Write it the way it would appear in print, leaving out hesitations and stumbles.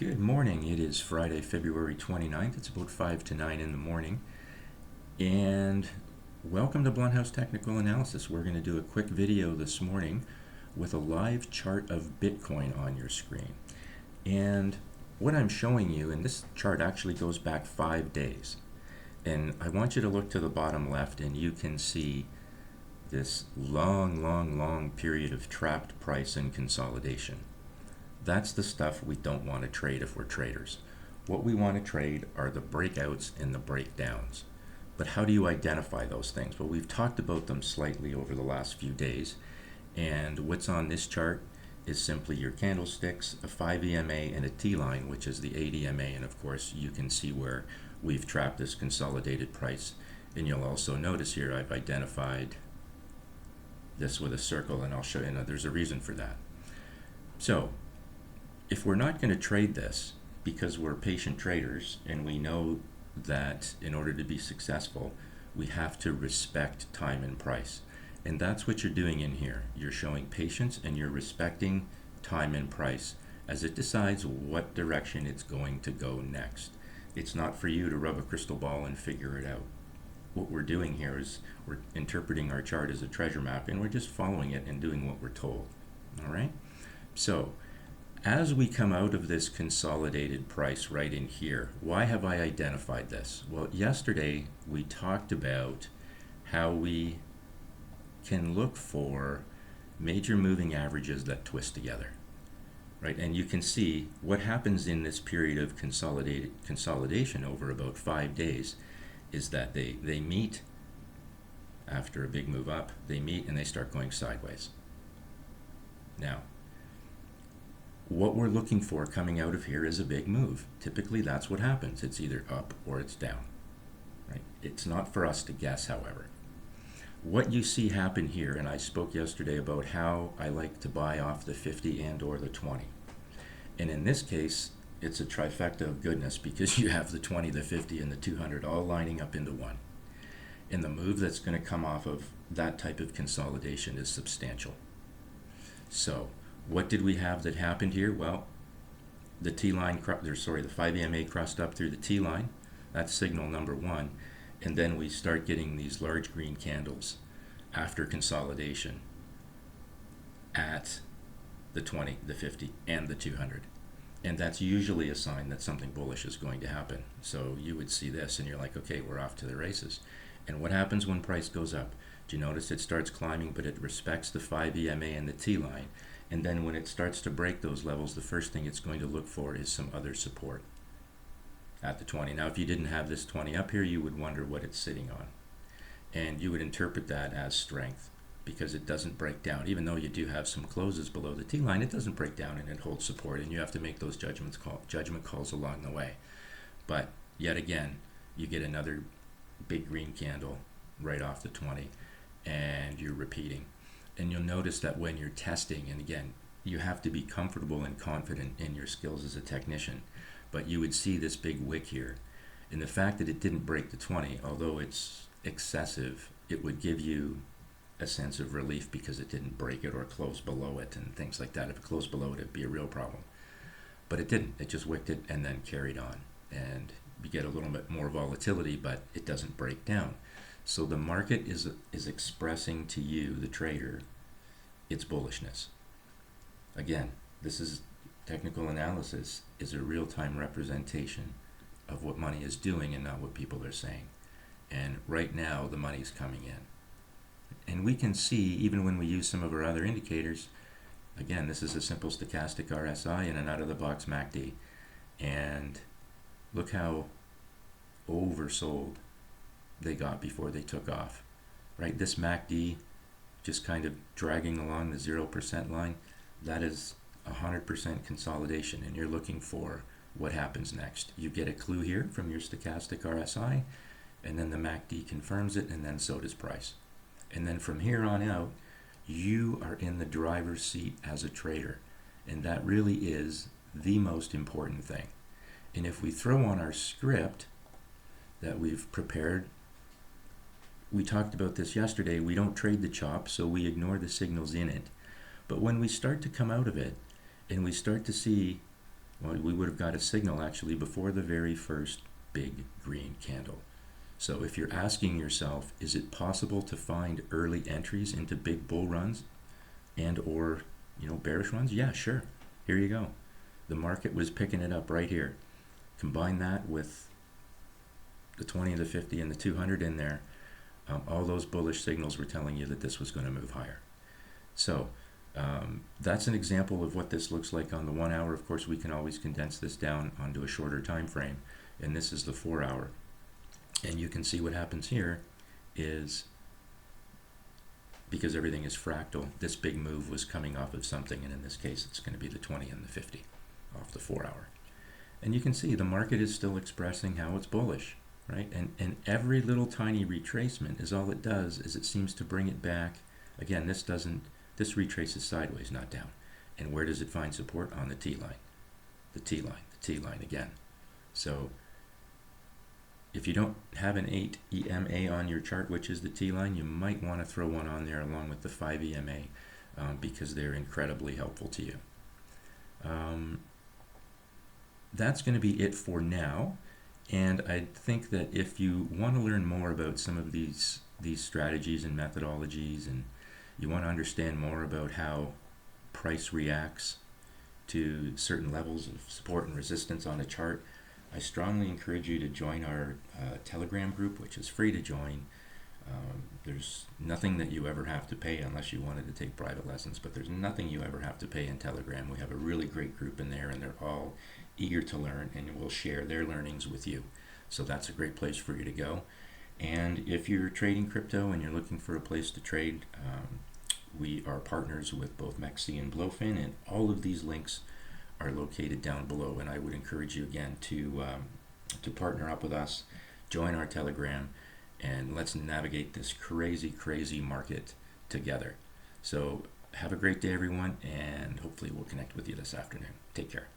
Good morning. It is Friday, February 29th. It's about 5 to 9 in the morning. And welcome to Blumhouse Technical Analysis. We're going to do a quick video this morning with a live chart of Bitcoin on your screen. And what I'm showing you, and this chart actually goes back 5 days. And I want you to look to the bottom left and you can see this long period of trapped price and consolidation. That's the stuff we don't want to trade if we're traders. What we want to trade are the breakouts and the breakdowns. But how do you identify those things? Well, we've talked about them slightly over the last few days. And what's on this chart is simply your candlesticks, a 5 EMA, and a T-line, which is the 8 EMA. And of course, you can see where we've trapped this consolidated price. And you'll also notice here I've identified this with a circle, and I'll show you. There's a reason for that. So, if we're not going to trade this because we're patient traders and we know that in order to be successful, we have to respect time and price. And that's what you're doing in here. You're showing patience and you're respecting time and price as it decides what direction it's going to go next. It's not for you to rub a crystal ball and figure it out. What we're doing here is we're interpreting our chart as a treasure map and we're just following it and doing what we're told. All right? So, as we come out of this consolidated price right in here, why have I identified this? Well, yesterday we talked about how we can look for major moving averages that twist together, right? And you can see what happens in this period of consolidation over about 5 days is that they meet after a big move up, they meet and they start going sideways. Now, what we're looking for coming out of here is a big move. Typically, that's what happens. It's either up or it's down. Right? It's not for us to guess, however. What you see happen here, and I spoke yesterday about how I like to buy off the 50 and or the 20. And in this case, it's a trifecta of goodness because you have the 20, the 50, and the 200 all lining up into one. And the move that's going to come off of that type of consolidation is substantial. So, what did we have that happened here? Well, the T-line, the 5 EMA crossed up through the T-line. That's signal number one. And then we start getting these large green candles after consolidation at the 20, the 50, and the 200. And that's usually a sign that something bullish is going to happen. So you would see this and you're like, okay, we're off to the races. And what happens when price goes up? Do you notice it starts climbing, but it respects the 5 EMA and the T-line? And then when it starts to break those levels, the first thing it's going to look for is some other support at the 20. Now, if you didn't have this 20 up here, you would wonder what it's sitting on. And you would interpret that as strength because it doesn't break down. Even though you do have some closes below the T-line, it doesn't break down and it holds support. And you have to make those judgment calls along the way. But yet again, you get another big green candle right off the 20 and you're repeating. And you'll notice that when you're testing, and again, you have to be comfortable and confident in your skills as a technician, but you would see this big wick here. And the fact that it didn't break the 20, although it's excessive, it would give you a sense of relief because it didn't break it or close below it and things like that. If it closed below it, it'd be a real problem. But it didn't. It just wicked it and then carried on. And you get a little bit more volatility, but it doesn't break down. So the market is expressing to you, the trader, its bullishness. Again, this is technical analysis is a real-time representation of what money is doing and not what people are saying. And right now, the money's coming in. And we can see, even when we use some of our other indicators, again, this is a simple stochastic RSI and an out-of-the-box MACD. And look how oversold they got before they took off, right? This MACD just kind of dragging along the 0% line, that is 100% consolidation, and you're looking for what happens next. You get a clue here from your stochastic RSI, and then the MACD confirms it, and then so does price. And then from here on out, you are in the driver's seat as a trader, and that really is the most important thing. And if we throw on our script that we've prepared, we talked about this yesterday, we don't trade the chop, so we ignore the signals in it. But when we start to come out of it and we start to see Well, we would have got a signal actually before the very first big green candle. So if you're asking yourself, is it possible to find early entries into big bull runs and or bearish runs? Yeah, sure. Here you go. The market was picking it up right here. Combine that with the 20, the 50, and the 200 in there. All those bullish signals were telling you that this was going to move higher. So that's an example of what this looks like on the 1 hour. Of course, we can always condense this down onto a shorter time frame, and this is the 4 hour. And you can see what happens here is, because everything is fractal, this big move was coming off of something, and in this case it's going to be the 20 and the 50 off the 4 hour. And you can see the market is still expressing how it's bullish, right? And every little tiny retracement is all it does is it seems to bring it back. Again, this retraces sideways, not down. And where does it find support? On the T line. The T line, the T line again. So if you don't have an 8 EMA on your chart, which is the T line, you might want to throw one on there along with the 5 EMA because they're incredibly helpful to you. That's going to be it for now. And I think that if you want to learn more about some of these strategies and methodologies, and you want to understand more about how price reacts to certain levels of support and resistance on a chart, I strongly encourage you to join our Telegram group, which is free to join. There's nothing that you ever have to pay unless you wanted to take private lessons, but there's nothing you ever have to pay in Telegram. We have a really great group in there, and they're all eager to learn and will share their learnings with you. So that's a great place for you to go. And if you're trading crypto and you're looking for a place to trade, we are partners with both Mexi and Blowfin, and all of these links are located down below. And I would encourage you again to partner up with us, join our Telegram, and let's navigate this crazy market together. So have a great day, everyone, and hopefully we'll connect with you this afternoon. Take care.